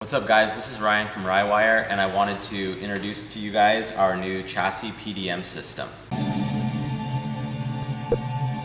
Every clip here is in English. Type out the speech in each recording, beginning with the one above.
What's up guys, this is Ryan from Rywire and I wanted to introduce to you guys our new chassis PDM system.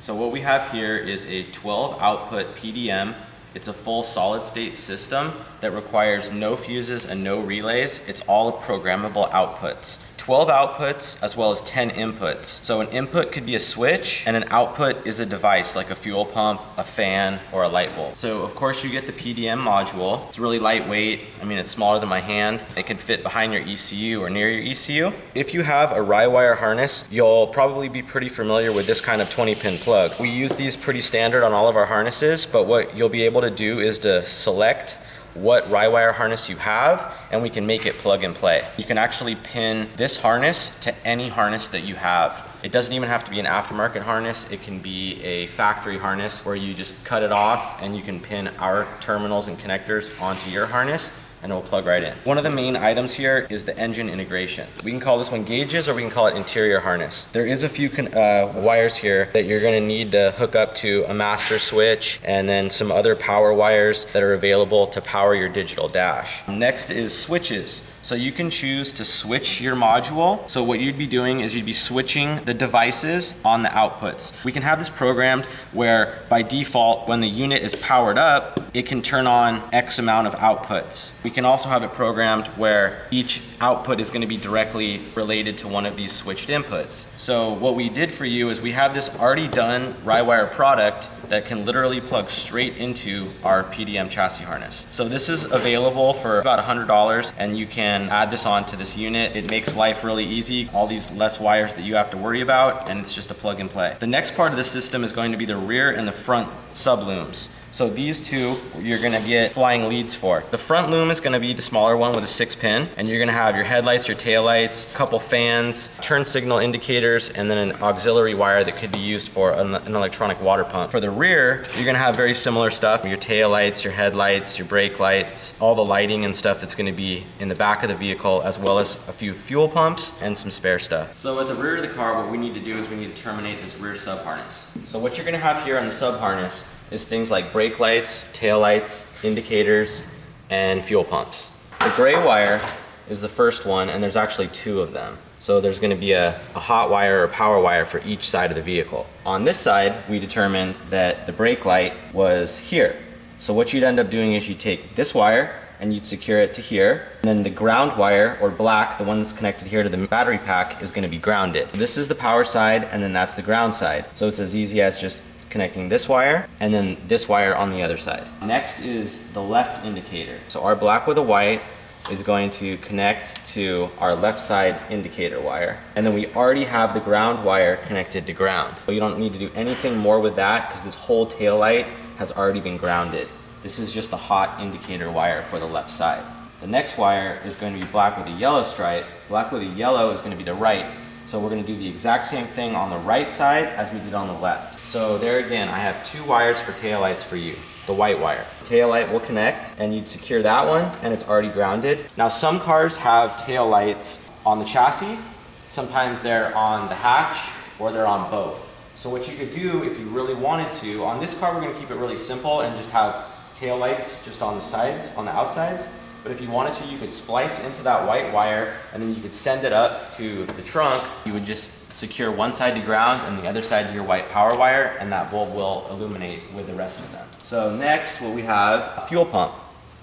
So what we have here is a 12 output PDM. It's a full solid state system that requires no fuses and no relays. It's all programmable outputs. 12 outputs as well as 10 inputs. So an input could be a switch and an output is a device like a fuel pump, a fan, or a light bulb. So of course you get the PDM module. It's really lightweight. I mean, it's smaller than my hand. It can fit behind your ECU or near your ECU. If you have a Rywire harness, you'll probably be pretty familiar with this kind of 20-pin plug. We use these pretty standard on all of our harnesses, but what you'll be able to do is to select what Rywire harness you have and we can make it plug and play. You can actually pin this harness to any harness that you have. It doesn't even have to be an aftermarket harness. It can be a factory harness where you just cut it off and you can pin our terminals and connectors onto your harness and it will plug right in. One of the main items here is the engine integration. We can call this one gauges or we can call it interior harness. There is a few wires here that you're gonna need to hook up to a master switch and then some other power wires that are available to power your digital dash. Next is switches. So you can choose to switch your module. So what you'd be doing is you'd be switching the devices on the outputs. We can have this programmed where by default, when the unit is powered up, it can turn on X amount of outputs. We can also have it programmed where each output is going to be directly related to one of these switched inputs. So what we did for you is we have this already done Rywire product that can literally plug straight into our PDM chassis harness. So this is available for about $100 and you can add this on to this unit. It makes life really easy, all these less wires that you have to worry about, and it's just a plug and play. The next part of the system is going to be the rear and the front sublooms. So these two you're gonna get flying leads for. The front loom is gonna be the smaller one with a 6-pin, and you're gonna have your headlights, your taillights, a couple fans, turn signal indicators, and then an auxiliary wire that could be used for an electronic water pump. For the rear, you're gonna have very similar stuff, your taillights, your headlights, your brake lights, all the lighting and stuff that's gonna be in the back of the vehicle, as well as a few fuel pumps and some spare stuff. So at the rear of the car, what we need to do is we need to terminate this rear sub harness. So what you're gonna have here on the sub harness is things like brake lights, tail lights, indicators, and fuel pumps. The gray wire is the first one, and there's actually two of them. So there's gonna be a hot wire or power wire for each side of the vehicle. On this side, we determined that the brake light was here. So what you'd end up doing is you take this wire and you'd secure it to here. And then the ground wire, or black, the one that's connected here to the battery pack, is gonna be grounded. This is the power side, and then that's the ground side. So it's as easy as just connecting this wire and then this wire on the other side. Next is the left indicator. So our black with a white is going to connect to our left side indicator wire. And then we already have the ground wire connected to ground. So you don't need to do anything more with that because this whole tail light has already been grounded. This is just the hot indicator wire for the left side. The next wire is going to be black with a yellow stripe. Black with a yellow is going to be the right. So we're going to do the exact same thing on the right side as we did on the left. So there again, I have two wires for taillights for you. The white wire. Taillight will connect and you'd secure that one and it's already grounded. Now some cars have taillights on the chassis. Sometimes they're on the hatch or they're on both. So what you could do if you really wanted to, on this car we're going to keep it really simple and just have taillights just on the sides, on the outsides. But if you wanted to, you could splice into that white wire and then you could send it up to the trunk. You would just secure one side to ground and the other side to your white power wire, and that bulb will illuminate with the rest of them. So next, what we have, a fuel pump.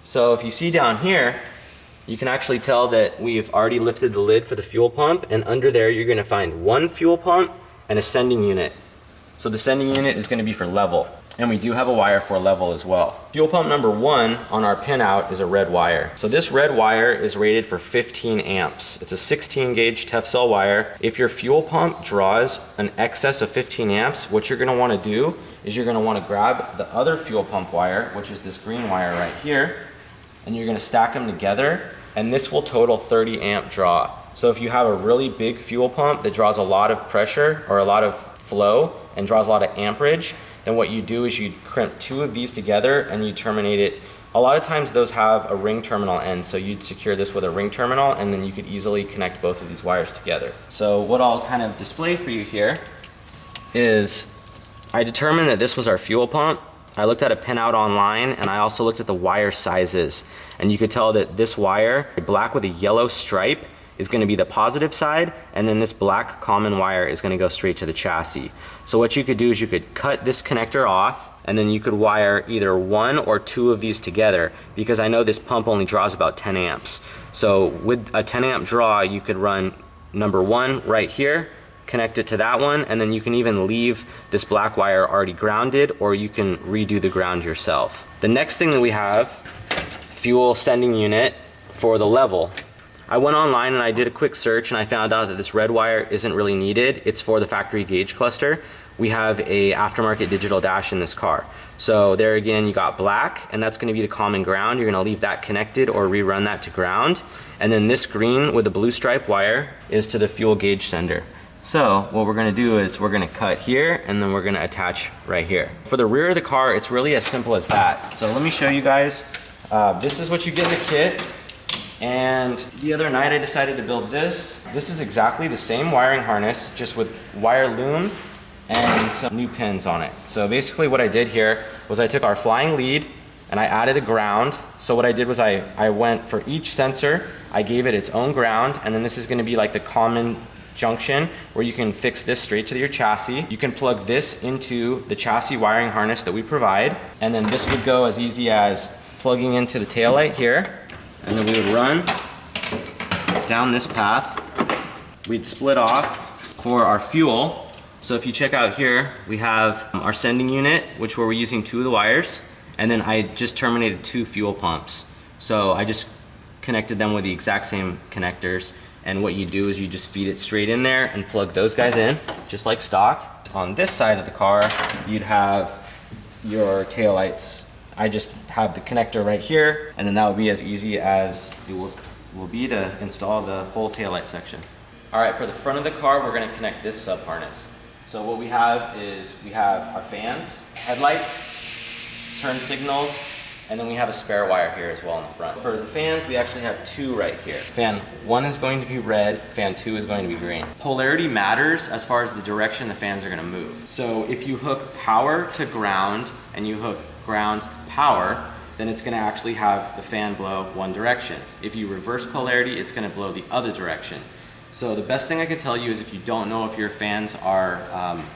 So if you see down here, you can actually tell that we've already lifted the lid for the fuel pump, and under there you're gonna find one fuel pump and a sending unit. So the sending unit is gonna be for level. And we do have a wire for level as well. Fuel pump number 1 on our pinout is a red wire. So this red wire is rated for 15 amps. It's a 16 gauge Tefcell wire. If your fuel pump draws an excess of 15 amps, what you're gonna wanna do is you're gonna wanna grab the other fuel pump wire, which is this green wire right here, and you're gonna stack them together, and this will total 30 amp draw. So if you have a really big fuel pump that draws a lot of pressure or a lot of flow and draws a lot of amperage, then what you do is you crimp two of these together and you terminate it. A lot of times those have a ring terminal end, so you'd secure this with a ring terminal and then you could easily connect both of these wires together. So what I'll kind of display for you here is I determined that this was our fuel pump I looked at a pinout online, and I also looked at the wire sizes. And you could tell that this wire, black with a yellow stripe, is going to be the positive side, and then this black common wire is going to go straight to the chassis. So what you could do is you could cut this connector off, and then you could wire either 1 or 2 of these together, because I know this pump only draws about 10 amps. So with a 10 amp draw, you could run number 1 right here, connect it to that one, and then you can even leave this black wire already grounded, or you can redo the ground yourself. The next thing that we have, fuel sending unit for the level. I went online and I did a quick search, and I found out that this red wire isn't really needed. It's for the factory gauge cluster. We have a aftermarket digital dash in this car. So there again, you got black, and that's gonna be the common ground. You're gonna leave that connected or rerun that to ground. And then this green with the blue stripe wire is to the fuel gauge sender. So what we're gonna do is we're gonna cut here, and then we're gonna attach right here. For the rear of the car, it's really as simple as that. So let me show you guys. This is what you get in the kit. And the other night I decided to build this. This is exactly the same wiring harness, just with wire loom and some new pins on it. So basically what I did here was I took our flying lead and I added a ground. So what I did was I went for each sensor, I gave it its own ground, and then this is gonna be like the common junction where you can fix this straight to your chassis. You can plug this into the chassis wiring harness that we provide, and then this would go as easy as plugging into the taillight here, and then we would run down this path. We'd split off for our fuel. So if you check out here, we have our sending unit, which where we're using 2 of the wires, and then I just terminated 2 fuel pumps. So I just connected them with the exact same connectors, and what you do is you just feed it straight in there and plug those guys in, just like stock. On this side of the car, you'd have your taillights. I just have the connector right here, and then that would be as easy as it will be to install the whole taillight section. All right, for the front of the car, we're gonna connect this sub harness. So what we have is we have our fans, headlights, turn signals, and then we have a spare wire here as well in the front. For the fans, we actually have 2 right here. Fan 1 is going to be red, fan 2 is going to be green. Polarity matters as far as the direction the fans are gonna move. So if you hook power to ground and you hook ground to power, then it's gonna actually have the fan blow one direction. If you reverse polarity, it's gonna blow the other direction. So the best thing I can tell you is if you don't know if your fans are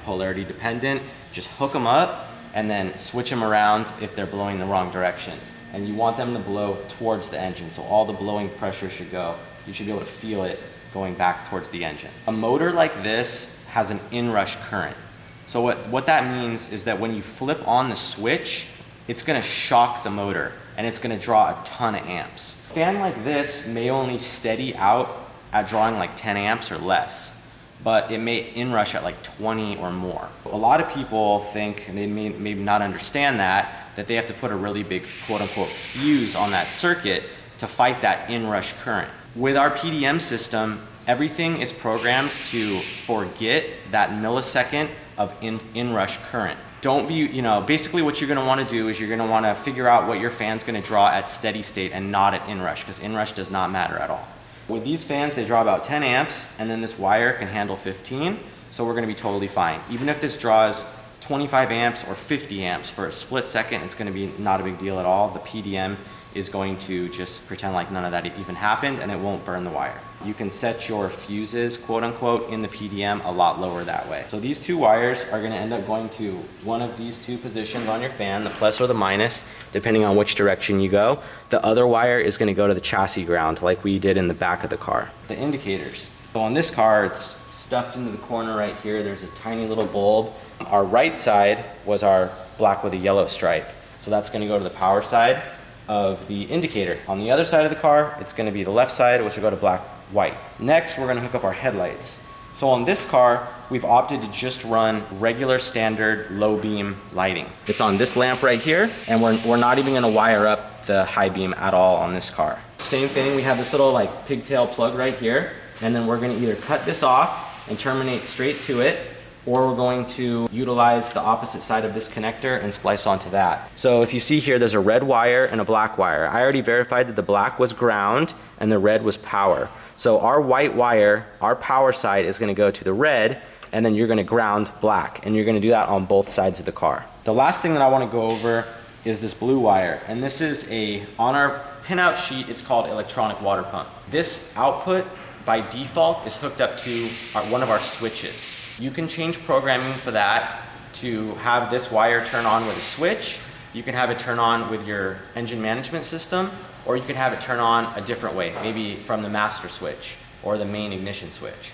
polarity dependent, just hook them up and then switch them around if they're blowing the wrong direction. And you want them to blow towards the engine, so all the blowing pressure should go. You should be able to feel it going back towards the engine. A motor like this has an inrush current. So what that means is that when you flip on the switch, it's gonna shock the motor and it's gonna draw a ton of amps. A fan like this may only steady out at drawing like 10 amps or less, but it may inrush at like 20 or more. A lot of people think, and they may not understand that they have to put a really big quote unquote fuse on that circuit to fight that inrush current. With our PDM system, everything is programmed to forget that millisecond of inrush current. Don't be, basically what you're gonna wanna do is you're gonna wanna figure out what your fan's gonna draw at steady state and not at inrush, because inrush does not matter at all. With these fans, they draw about 10 amps, and then this wire can handle 15, so we're gonna be totally fine. Even if this draws 25 amps or 50 amps for a split second, it's gonna be not a big deal at all. The PDM is going to just pretend like none of that even happened, and it won't burn the wire. You can set your fuses, quote unquote, in the PDM a lot lower that way. So these 2 wires are gonna end up going to one of these 2 positions on your fan, the plus or the minus, depending on which direction you go. The other wire is gonna go to the chassis ground, like we did in the back of the car. The indicators. So on this car, it's stuffed into the corner right here. There's a tiny little bulb. Our right side was our black with a yellow stripe. So that's gonna go to the power side of the indicator. On the other side of the car, it's gonna be the left side, which will go to black, white. Next, we're gonna hook up our headlights. So on this car, we've opted to just run regular standard low beam lighting. It's on this lamp right here, and we're not even gonna wire up the high beam at all on this car. Same thing, we have this little like pigtail plug right here, and then we're gonna either cut this off and terminate straight to it, or we're going to utilize the opposite side of this connector and splice onto that. So if you see here, there's a red wire and a black wire. I already verified that the black was ground and the red was power. So our white wire, our power side is gonna go to the red, and then you're gonna ground black, and you're gonna do that on both sides of the car. The last thing that I want to go over is this blue wire. And this is on our pinout sheet, it's called electronic water pump. This output by default is hooked up to one of our switches. You can change programming for that to have this wire turn on with a switch. You can have it turn on with your engine management system, or you can have it turn on a different way, maybe from the master switch or the main ignition switch.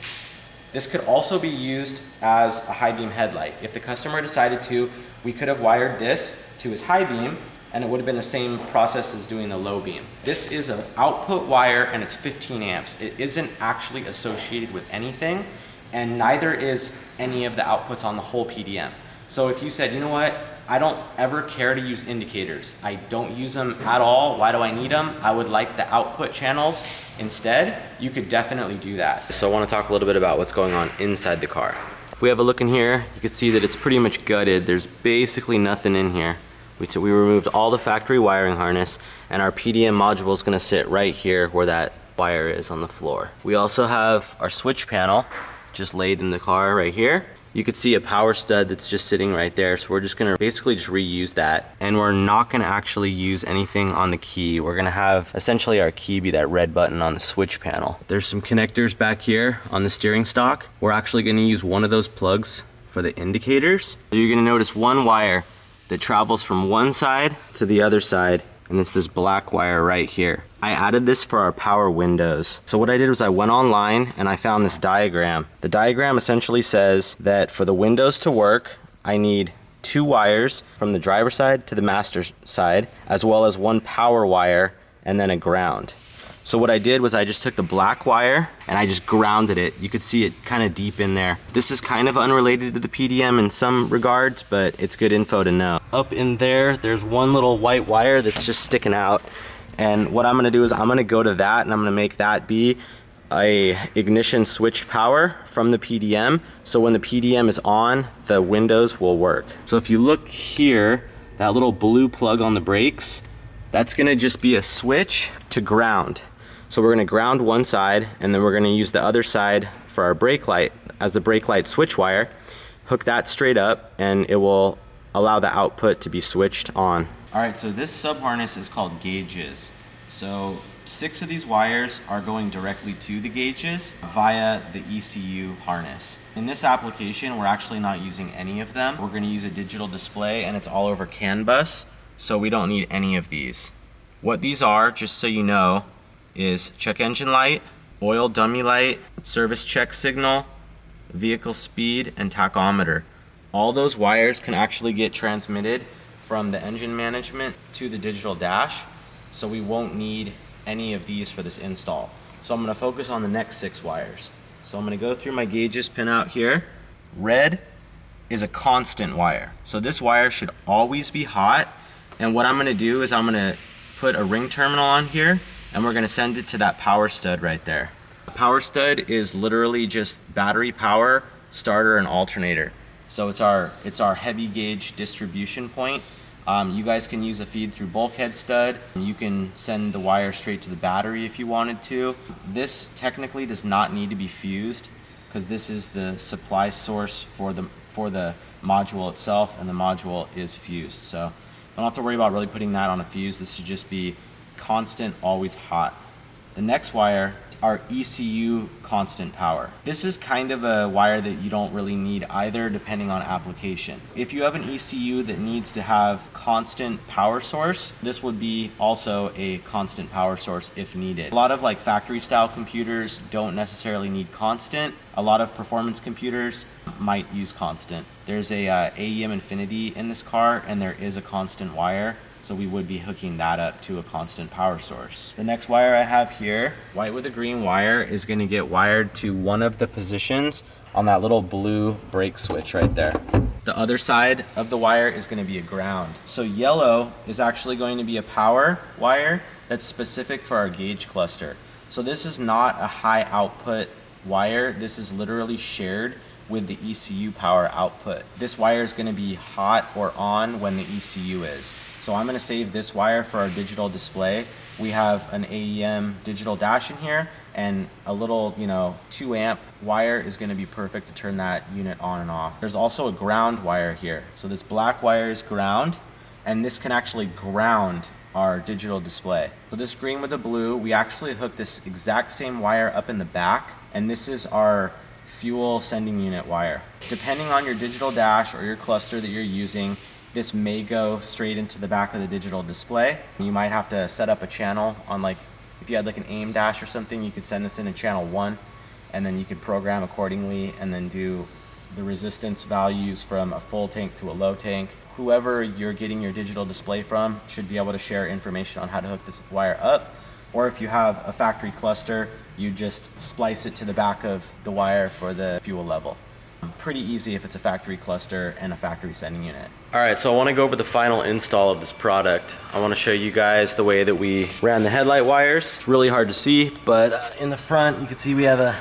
This could also be used as a high beam headlight. If the customer decided to, we could have wired this to his high beam, and it would have been the same process as doing the low beam. This is an output wire and it's 15 amps. It isn't actually associated with anything, and neither is any of the outputs on the whole PDM. So if you said, you know what, I don't ever care to use indicators. I don't use them at all. Why do I need them? I would like the output channels instead. You could definitely do that. So I want to talk a little bit about what's going on inside the car. If we have a look in here, you can see that it's pretty much gutted. There's basically nothing in here. We removed all the factory wiring harness, and our PDM module is going to sit right here where that wire is on the floor. We also have our switch panel just laid in the car right here. You could see a power stud that's just sitting right there, so we're just going to basically just reuse that, and we're not going to actually use anything on the key. We're going to have essentially our key be that red button on the switch panel. There's some connectors back here on the steering stock. We're actually going to use one of those plugs for the indicators. So you're going to notice one wire that travels from one side to the other side, and it's this black wire right here. I added this for our power windows. So what I did was I went online and I found this diagram. The diagram essentially says that for the windows to work, I need 2 wires from the driver's side to the master side, as well as 1 power wire and then a ground. So what I did was I just took the black wire and I just grounded it. You could see it kind of deep in there. This is kind of unrelated to the PDM in some regards, but it's good info to know. Up in there, there's one little white wire that's just sticking out. And what I'm gonna do is I'm gonna go to that and I'm gonna make that be a ignition switch power from the PDM. So when the PDM is on, the windows will work. So if you look here, that little blue plug on the brakes, that's gonna just be a switch to ground. So we're gonna ground one side, and then we're gonna use the other side for our brake light as the brake light switch wire. Hook that straight up, and it will allow the output to be switched on. All right, so this sub harness is called gauges. So 6 of these wires are going directly to the gauges via the ECU harness. In this application, we're actually not using any of them. We're gonna use a digital display, and it's all over CAN bus, so we don't need any of these. What these are, just so you know, is check engine light, oil dummy light, service check signal, vehicle speed, and tachometer. All those wires can actually get transmitted from the engine management to the digital dash, so we won't need any of these for this install. So I'm going to focus on the next 6 wires. So I'm going to go through my gauges pin out here. Red is a constant wire. So this wire should always be hot, and what I'm going to do is I'm going to put a ring terminal on here, and we're going to send it to that power stud right there. The power stud is literally just battery power, starter, and alternator. So it's our heavy gauge distribution point. You guys can use a feed through bulkhead stud. You can send the wire straight to the battery if you wanted to. This technically does not need to be fused because this is the supply source for the module itself, and the module is fused. So don't have to worry about really putting that on a fuse. This should just be constant, always hot. The next wire, our ECU constant power. This is kind of a wire that you don't really need either, depending on application. If you have an ECU that needs to have constant power source, this would be also a constant power source if needed. A lot of like factory style computers don't necessarily need constant. A lot of performance computers might use constant. There's a AEM Infinity in this car, and there is a constant wire. So we would be hooking that up to a constant power source. The next wire I have here, white with a green wire, is going to get wired to one of the positions on that little blue brake switch right there. The other side of the wire is going to be a ground. So yellow is actually going to be a power wire that's specific for our gauge cluster. So this is not a high output wire. This is literally shared with the ECU power output. This wire is going to be hot or on when the ECU is. So I'm going to save this wire for our digital display, we have an AEM digital dash in here, and a little, 2 amp wire is going to be perfect to turn that unit on and off. There's also a ground wire here. So this black wire is ground, and this can actually ground our digital display. So this green with the blue, we actually hook this exact same wire up in the back, and this is our fuel sending unit wire. Depending on your digital dash or your cluster that you're using, this may go straight into the back of the digital display. You might have to set up a channel on, like, if you had like an AIM dash or something, you could send this in channel 1, and then you could program accordingly and then do the resistance values from a full tank to a low tank. Whoever you're getting your digital display from should be able to share information on how to hook this wire up. Or if you have a factory cluster, you just splice it to the back of the wire for the fuel level. Pretty easy if it's a factory cluster and a factory sending unit. All right, so I want to go over the final install of this product. I want to show you guys the way that we ran the headlight wires. It's really hard to see, but in the front you can see we have a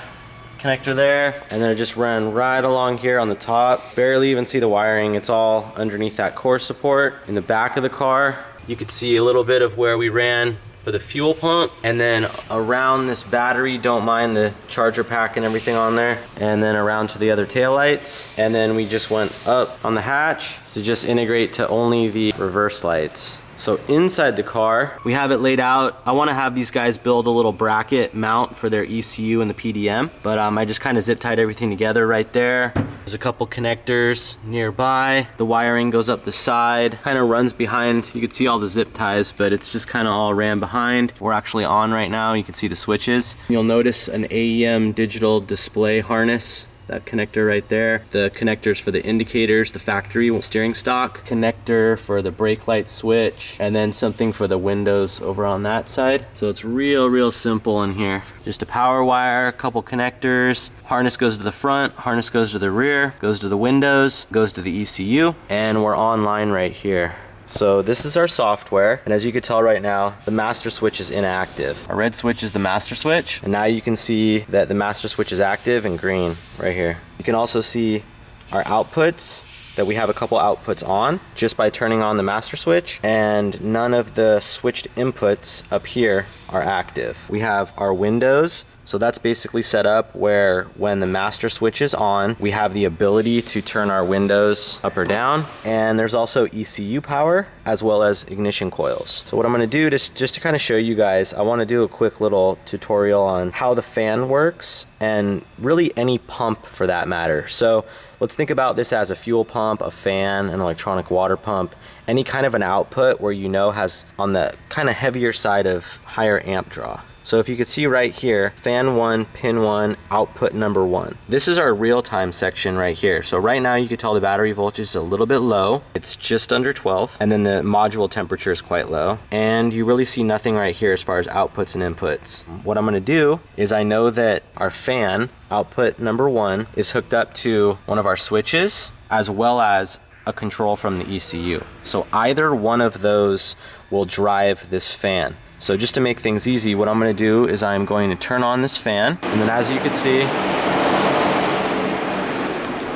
connector there, and then it just ran right along here on the top. Barely even see the wiring. It's all underneath that core support. In the back of the car, you could see a little bit of where we ran for the fuel pump, and then around this battery, don't mind the charger pack and everything on there, and then around to the other taillights, and then we just went up on the hatch to just integrate to only the reverse lights. So inside the car, we have it laid out. I want to have these guys build a little bracket mount for their ECU and the PDM, but I just kind of zip tied everything together right there. There's a couple connectors nearby. The wiring goes up the side, kind of runs behind. You can see all the zip ties, but it's just kind of all ran behind. We're actually on right now. You can see the switches. You'll notice an AEM digital display harness. That connector right there. The connectors for the indicators, the factory steering stock, connector for the brake light switch, and then something for the windows over on that side. So it's real simple in here. Just a power wire, a couple connectors, harness goes to the front, harness goes to the rear, goes to the windows, goes to the ECU, and we're online right here. So this is our software, and as you can tell right now, the master switch is inactive. Our red switch is the master switch, and now you can see that the master switch is active and green right here. You can also see our outputs, that we have a couple outputs on just by turning on the master switch, and none of the switched inputs up here are active. We have our windows. So that's basically set up where when the master switch is on, we have the ability to turn our windows up or down. And there's also ECU power as well as ignition coils. So what I'm gonna do just to kind of show you guys, I wanna do a quick little tutorial on how the fan works, and really any pump for that matter. So let's think about this as a fuel pump, a fan, an electronic water pump, any kind of an output where has on the kind of heavier side of higher amp draw. So if you could see right here, fan 1, pin 1, output number 1. This is our real-time section right here. So right now you can tell the battery voltage is a little bit low. It's just under 12, and then the module temperature is quite low. And you really see nothing right here as far as outputs and inputs. What I'm gonna do is I know that our fan, output number 1, is hooked up to one of our switches as well as a control from the ECU. So either one of those will drive this fan. So just to make things easy, what I'm gonna do is I'm going to turn on this fan, and then as you can see,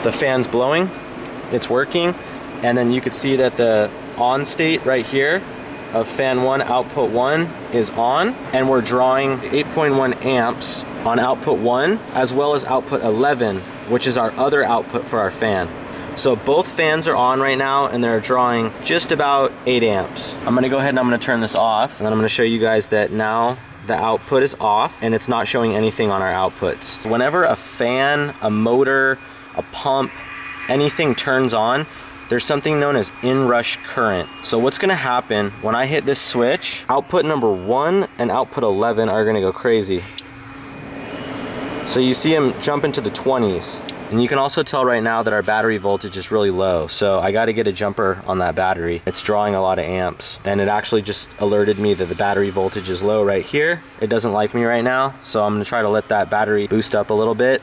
the fan's blowing, it's working, and then you could see that the on state right here of fan 1, output 1 is on, and we're drawing 8.1 amps on output 1, as well as output 11, which is our other output for our fan. So both fans are on right now, and they're drawing just about 8 amps. I'm gonna go ahead and I'm gonna turn this off, and then I'm gonna show you guys that now the output is off and it's not showing anything on our outputs. Whenever a fan, a motor, a pump, anything turns on, there's something known as inrush current. So what's gonna happen when I hit this switch, output number 1 and output 11 are gonna go crazy. So you see them jump into the 20s. And you can also tell right now that our battery voltage is really low. So I got to get a jumper on that battery. It's drawing a lot of amps. And it actually just alerted me that the battery voltage is low right here. It doesn't like me right now. So I'm going to try to let that battery boost up a little bit.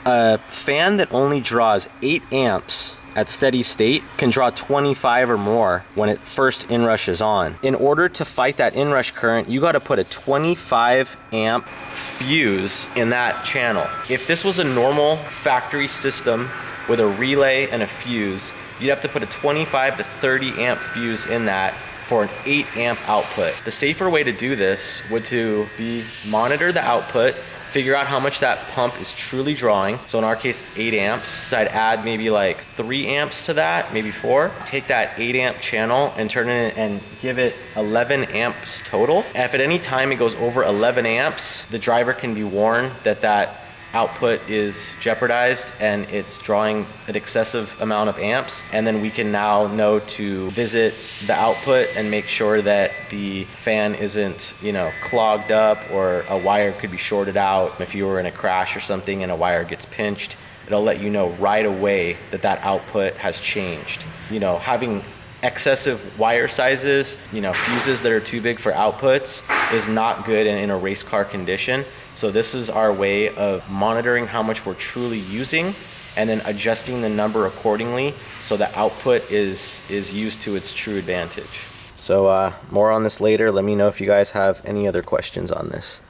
A fan that only draws 8 amps at steady state can draw 25 or more when it first inrushes on. In order to fight that inrush current, you got to put a 25 amp fuse in that channel. If this was a normal factory system with a relay and a fuse, you'd have to put a 25 to 30 amp fuse in that for an 8 amp output. The safer way to do this would to be monitor the output, figure out how much that pump is truly drawing. So in our case, it's 8 amps. I'd add maybe like 3 amps to that, maybe 4. Take that 8 amp channel and turn it and give it 11 amps total. And if at any time it goes over 11 amps, the driver can be warned that that output is jeopardized and it's drawing an excessive amount of amps, and then we can now know to visit the output and make sure that the fan isn't, you know, clogged up, or a wire could be shorted out. If you were in a crash or something and a wire gets pinched, it'll let you know right away that that output has changed. You know, having excessive wire sizes, you know, fuses that are too big for outputs is not good in a race car condition. So this is our way of monitoring how much we're truly using and then adjusting the number accordingly so the output is used to its true advantage. So more on this later. Let me know if you guys have any other questions on this.